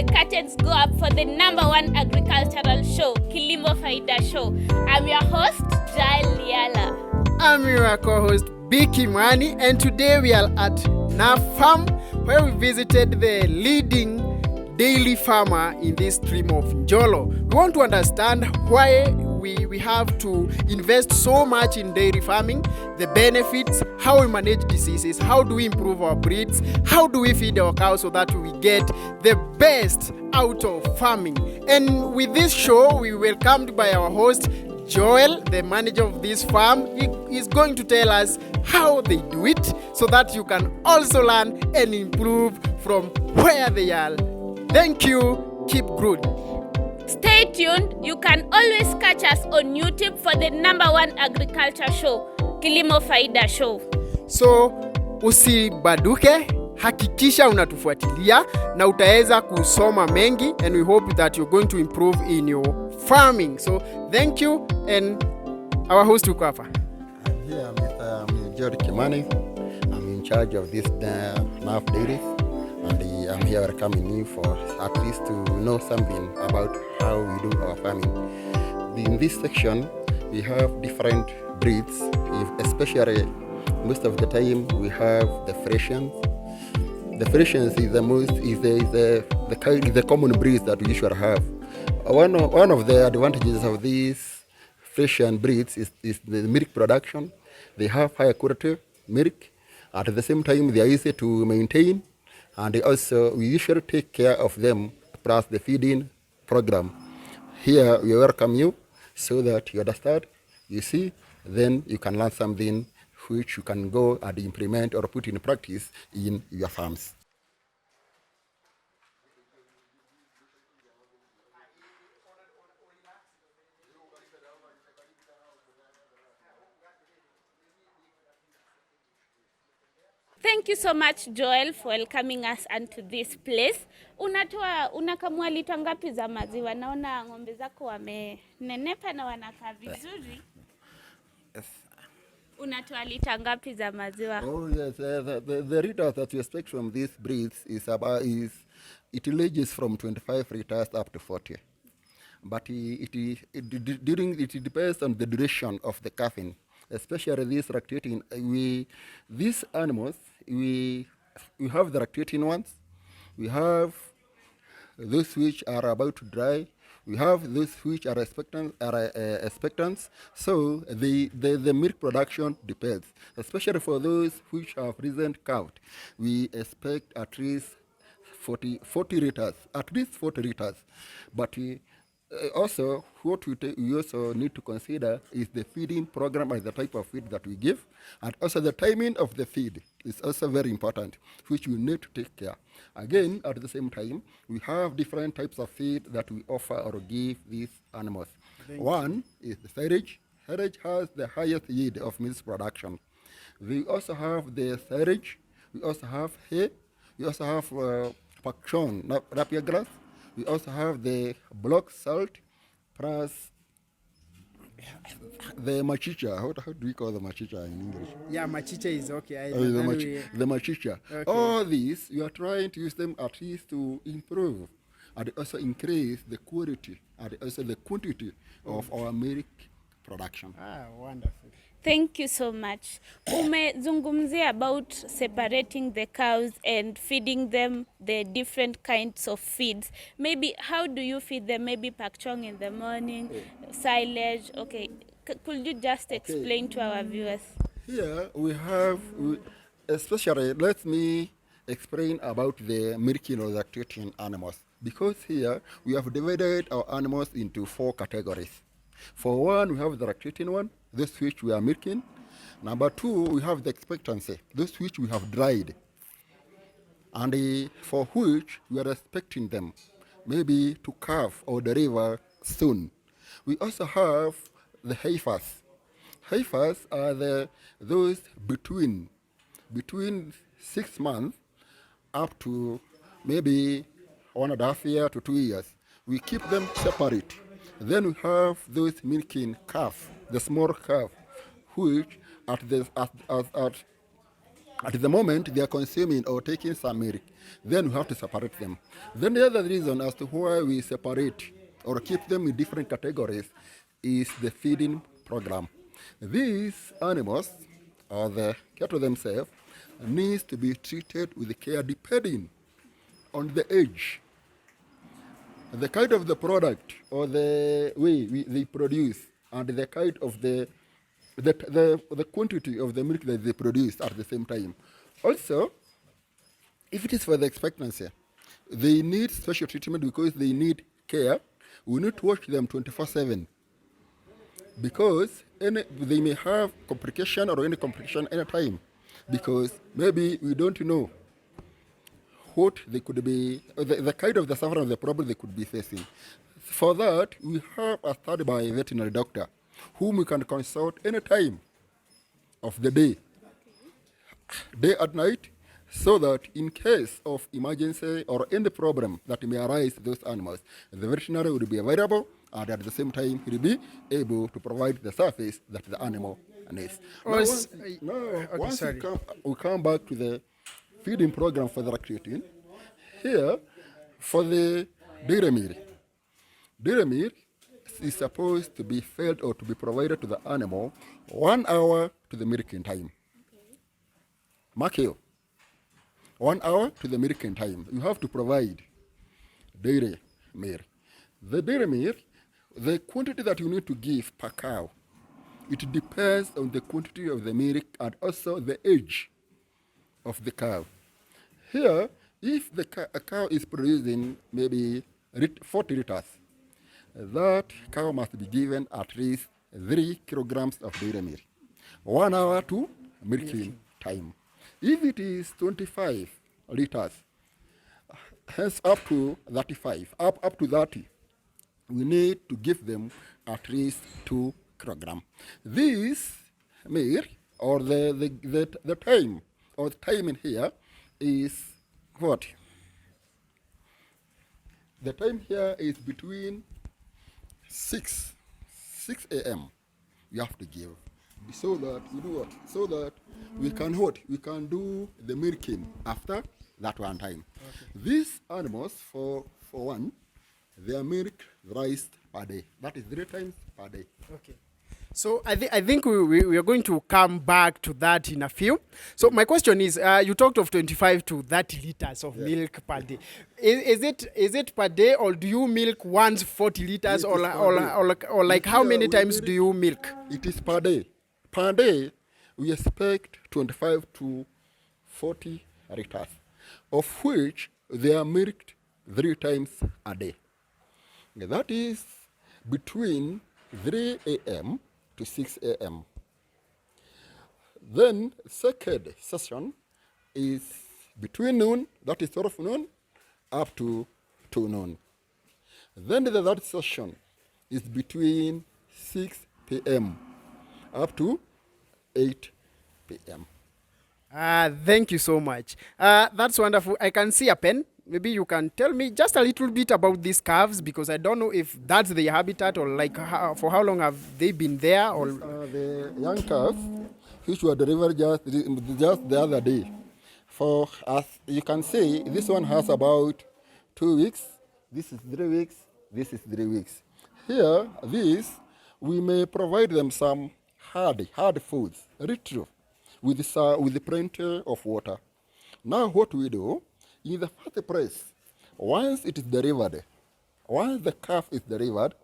the curtains go up for the #1 agricultural show, Kilimo Faida Show. I'm your host, Jael Liala. I'm your co-host, Biki Mani, and today we are at Naf Farm, where we visited the leading dairy farmer in this stream of Njolo. We want to understand why we have to invest so much in dairy farming, the benefits, how we manage diseases, how do we improve our breeds, how do we feed our cows so that we get the best out of farming. And with this show, we were welcomed by our host, Joel, the manager of this farm. He is going to tell us how they do it so that you can also learn and improve from where they are. Thank you. Keep good. Stay tuned. You can always catch us on YouTube for the #1 agriculture show, Kilimo Faida Show. So, usibaduke, hakikisha unatufuatilia na utaweza kusoma mengi, and we hope that you're going to improve in your farming. So, thank you, and our host Ukapa. I'm here with George Kimani. I'm in charge of this NAF dairies, and I'm here welcoming you for at least to know something about how we do our farming. In this section, we have different breeds, especially most of the time we have the Friesians. The Friesians is the common breeds that we usually have. One of the advantages of these Friesian breeds is the milk production. They have higher quality milk. At the same time, they are easy to maintain, and also we usually take care of them, plus the feeding program. Here we welcome you so that you understand, you see, then you can learn something which you can go and implement or put in practice in your farms. Thank you so much, Joel, for welcoming us onto this place. Unakamua lita ngapi za maziwa? Naona ng'ombe zako wamenenepa na wanakaa vizuri. Yes. Unatoa lita ngapi za maziwa? Oh yes, the liters that you expect from these breeds it ranges from 25 liters up to 40. But it depends on the duration of the calving. Especially these lactating, these animals, we have the lactating ones, we have those which are about to dry, we have those which are expectants. So the milk production depends. Especially for those which have recent calved, we expect at least 40 liters, at least 40 liters. But also, what we also need to consider is the feeding program and the type of feed that we give, and also the timing of the feed is also very important, which we need to take care. Again, at the same time, we have different types of feed that we offer or give these animals. One is the silage. Silage has the highest yield of milk production. We also have the silage. We also have hay. We also have Pakchong, rapier grass. We also have the block salt, plus the machicha. How do we call the machicha in English? Yeah, machicha is okay. The machicha. Okay. All these, we are trying to use them at least to improve and also increase the quality and also the quantity of our milk production. Wonderful. Thank you so much. Umezungumzia about separating the cows and feeding them the different kinds of feeds. Maybe how do you feed them? Maybe pakchong in the morning, silage. Okay, could you just explain to our viewers? Here we have, especially, let me explain about the milking or lactating animals. Because here we have divided our animals into 4 categories. For one, we have the lactating one, those which we are milking. Number 2, we have the expectancy, those which we have dried, and for which we are expecting them maybe to calve or deliver soon. We also have the heifers. Heifers are those between 6 months up to maybe 1.5 years to 2 years. We keep them separate. Then we have those milking calf, the small calf, which at At the moment, they are consuming or taking some milk. Then we have to separate them. Then the other reason as to why we separate or keep them in different categories is the feeding program. These animals, or the cattle themselves, needs to be treated with care depending on the age, the kind of the product or the way they produce, and the kind of the quantity of the milk that they produce at the same time. Also, if it is for the expectancy, they need special treatment because they need care. We need to watch them 24/7 because they may have complication or any complication anytime because maybe we don't know what they could be, the kind of the suffering of the problem they could be facing. For that, we have a standby veterinary doctor whom we can consult any time of the day and night, so that in case of emergency or any problem that may arise to those animals, the veterinary will be available and at the same time will be able to provide the service that the animal needs. Once we come back to the feeding program for the recruiting, here for the dairy meal. Dairy meal is supposed to be fed or to be provided to the animal 1 hour to the milking time. Mark here, 1 hour to the milking time. You have to provide dairy meal. The dairy meal, the quantity that you need to give per cow, it depends on the quantity of the milk and also the age of the cow. Here, if a cow is producing maybe 40 liters, that cow must be given at least 3 kilograms of dairy milk. 1 hour to milking time. If it is 25 liters, hence up to 35, up to 30, we need to give them at least 2 kilograms. This milk, or the time, or the timing here is what? The time here is between 6 a.m. You have to give, so that we do what? So that we can what? We can do the milking after that one time. Okay. These animals, for one, their milk rise per day. That is 3 times per day. Okay. So I think we are going to come back to that in a few. So my question is, you talked of 25 to 30 liters of milk per day. Is it per day, or do you milk once 40 liters, or like how many times do you milk? It is per day. Per day, we expect 25 to 40 liters, of which they are milked 3 times a day. That is between 3 a.m. to 6 a.m. Then second session is between noon, that is 12 noon, up to 2 noon. Then the third session is between 6 p.m. up to 8 p.m. Thank you so much. That's wonderful. I can see a pen. Maybe you can tell me just a little bit about these calves, because I don't know if that's their habitat or like for how long have they been there. Or the young calves which were delivered just the other day. For as you can see, this one has about 2 weeks. This is 3 weeks. This is 3 weeks. Here, we may provide them some hard foods, rich with plenty of water. Now, what we do? In the first place, once it is delivered, once the calf is delivered,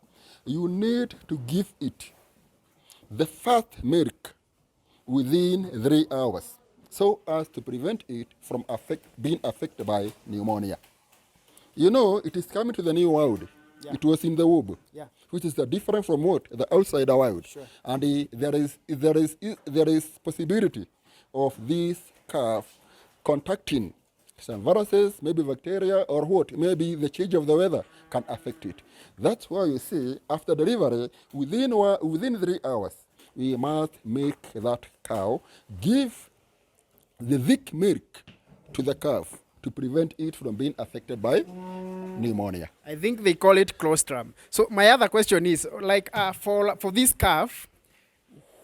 you need to give it the first milk within 3 hours, so as to prevent it from being affected by pneumonia. You know, it is coming to the new world. Yeah. It was in the womb, which is different from what? The outside world. Sure. And there is possibility of this calf contacting some viruses, maybe bacteria, or what? Maybe the change of the weather can affect it. That's why you see, after delivery, within 3 hours, we must make that cow give the thick milk to the calf to prevent it from being affected by pneumonia. I think they call it colostrum. So my other question is, like for this calf,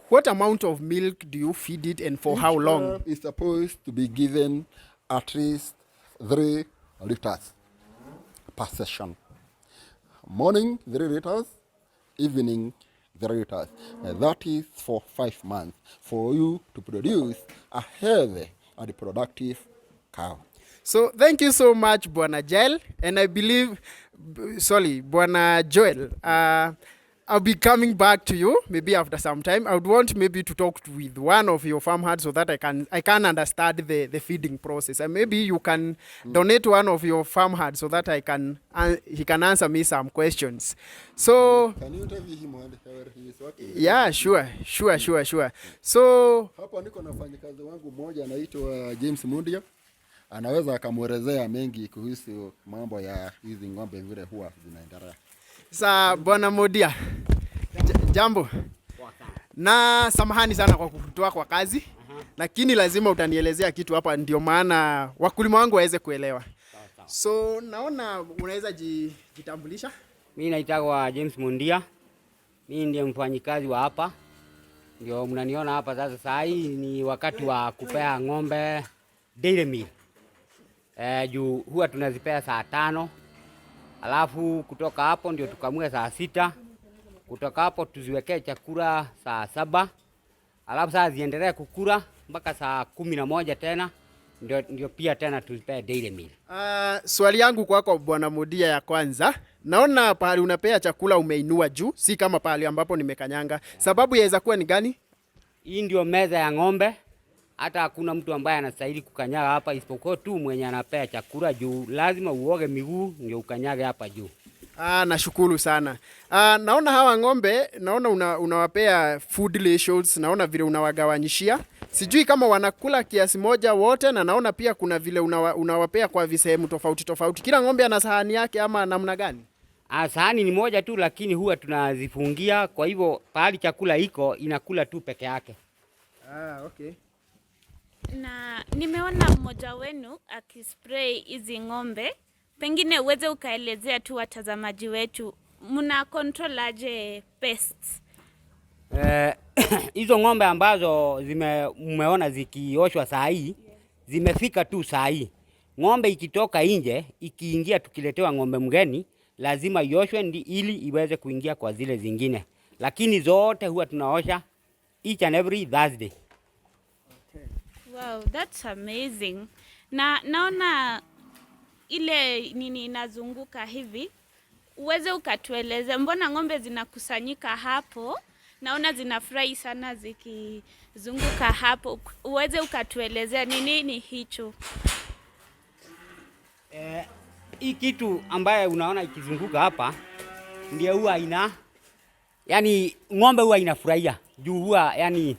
what amount of milk do you feed it and for how long? It's supposed to be given at least 3 liters per session. Morning 3 liters, evening 3 liters. That is for 5 months for you to produce a healthy and productive cow. So thank you so much, Bwana Joel, and I believe, Bwana Joel, I'll be coming back to you maybe after some time. I would want maybe to talk with one of your farm hands so that I can understand the feeding process, and maybe you can donate one of your farm hands so that he can answer me some questions. So Can you interview him where he is working? yeah, sure. So Hapa niko na mfanyakazi wangu mmoja anaitwa James Mundia. Anaweza akamwelezea mengi kuhusu mambo ya hizi ng'ombe vile huwa zinaendelea. Sa Bwana Modia, jambo. Na samahani sana kwa kukutoa kwa kazi, lakini lazima utanielezea kitu hapa, ndio maana wakulima wangu waweze kuelewa. So naona unaweza jitambulisha? Mimi naitwa James Mundia. Mimi ndiye mfanyikazi wa hapa. Ndio mnaniona hapa sasa. Saa hii ni wakati wa kupea ng'ombe daily meal. Juu huwa tunazipea saa 5. Alafu kutoka hapo ndio tukamue saa 6. Kutoka hapo tuziwekee chakula saa 7. Alafu saa ziendelee kukula mpaka saa 11 tena. Ndio pia tena tuzipea daily meal. Swali yangu kwako Bwana Modia ya kwanza, naona pahali unapea chakula umeinua juu, si kama pahali ambapo nimekanyanga. Sababu yaweza kuwa ni gani? Hii ndio meza ya ng'ombe. Hata hakuna mtu ambaye anastahili kukanyaga hapa isipokuwa tu mwenye anapea chakula, juu lazima uoge miguu ndio ukanyage hapa juu. Nashukuru sana. Naona hawa ng'ombe, naona unawapea food ratios, naona vile unawagawanyishia. Sijui kama wanakula kiasi moja wote, na naona pia kuna vile unawapea kwa visehemu tofauti. Kila ng'ombe ana sahani yake ama namna gani? Sahani ni moja tu, lakini huwa tunazifungia, kwa hivyo pahali chakula iko inakula tu peke yake. Okay. Na nimeona mmoja wenu akispray hizi ng'ombe. Pengine uweze ukaelezea tu watazamaji wetu, mna control aje pests? Hizo ng'ombe ambazo mmeona zikioshwa saa hii, zimefika tu saa hii. Ng'ombe ikitoka nje, ikiingia tukiletewa ng'ombe mgeni, lazima ioshwe ili iweze kuingia kwa zile zingine. Lakini zote huwa tunaosha each and every Thursday. Okay. Wow, that's amazing. Na naona ile nini inazunguka hivi, uweze ukatueleze mbona ng'ombe zinakusanyika hapo? Naona zinafurahi sana zikizunguka hapo. Uweze ukatuelezea ni nini hicho? Hii kitu ambaye unaona ikizunguka hapa ndio huwa yani ng'ombe huwa inafurahia. Juu huwa yani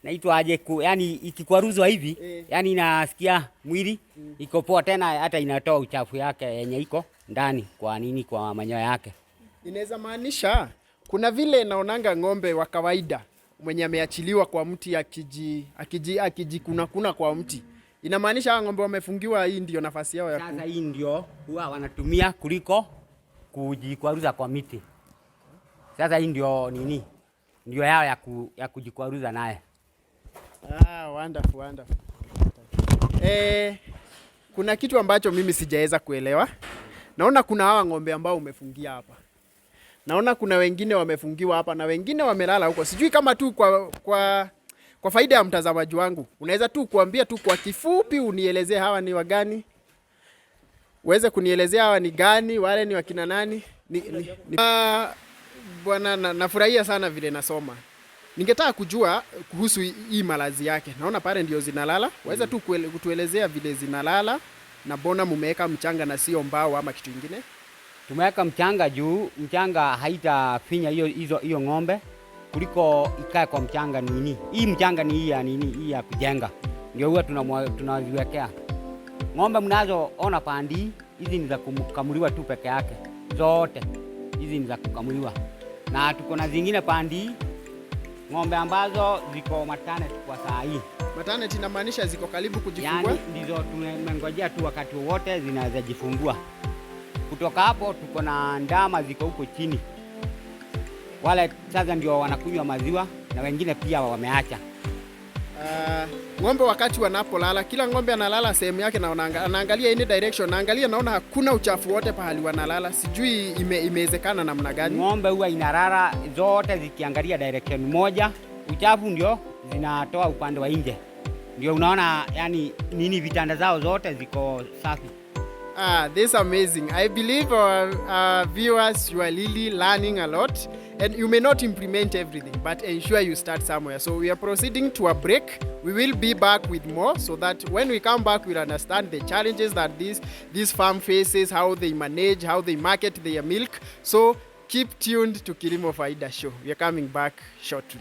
naitwa aje yani ikikwaruzwa hivi yani inasikia mwili iko poa, tena hata inatoa uchafu yake yenye iko ndani kwa manyoya yake. Inaweza maanisha kuna vile naonanga ng'ombe wa kawaida mwenye ameachiliwa kwa mti akijikuna kwa mti. Inamaanisha ng'ombe wamefungiwa, hii ndio nafasi yao ya sasa. Hii ndio huwa wanatumia kuliko kujikwaruza kwa miti. Sasa hii ndio ndio yao ya kujikwaruza naye. Wonderful. Kuna kitu ambacho mimi sijaweza kuelewa. Naona kuna hawa ng'ombe ambao umefungia hapa. Naona kuna wengine wamefungiwa hapa na wengine wamelala huko. Sijui kama tu kwa faida ya mtazamaji wangu, unaweza tu kuambia tu kwa kifupi unielezee hawa ni wagani? Uweze kunielezea hawa ni gani, wale ni wakina nani? Bwana, nafurahia sana vile nasoma. Ningetaka kujua kuhusu hii malazi yake. Naona pale ndio zinalala. Waweza tu kutuelezea vile zinalala na bona mumeweka mchanga na sio mbao ama kitu kingine? Tumeweka mchanga juu mchanga haitafinya hiyo ng'ombe kuliko ikae kwa mchanga nini. Hii mchanga ni hii ya kujenga. Ndio huwa tunaziwekea. Ng'ombe mnazoona pandi hizi ni za kukamuliwa tu peke yake. Zote hizi ni za kukamuliwa. Na tuko na zingine pandi ng'ombe ambazo ziko maternity kwa saa hii. Maternity inamaanisha ziko karibu kujifungua? Yani ndizo tumengojea tu wakati wote zinaweza jifungua. Kutoka hapo tuko na ndama ziko huko chini. Wale sasa ndio wanakunywa maziwa na wengine pia wameacha. Ng'ombe wakati wanapolala, kila ng'ombe analala sehemu yake na anaangalia any direction, naangalia naona hakuna uchafu wote pahali wanalala. Sijui imewezekana namna gani. Ng'ombe huwa inalala zote zikiangalia direction moja, uchafu ndio zinatoa upande wa nje. Ndio unaona yani nini vitanda zao zote ziko safi. This is amazing. I believe our viewers, you are really learning a lot, and you may not implement everything, but ensure you start somewhere. So we are proceeding to a break. We will be back with more so that when we come back, we'll understand the challenges that this farm faces, how they manage, how they market their milk. So keep tuned to Kilimo Faida Show. We are coming back shortly.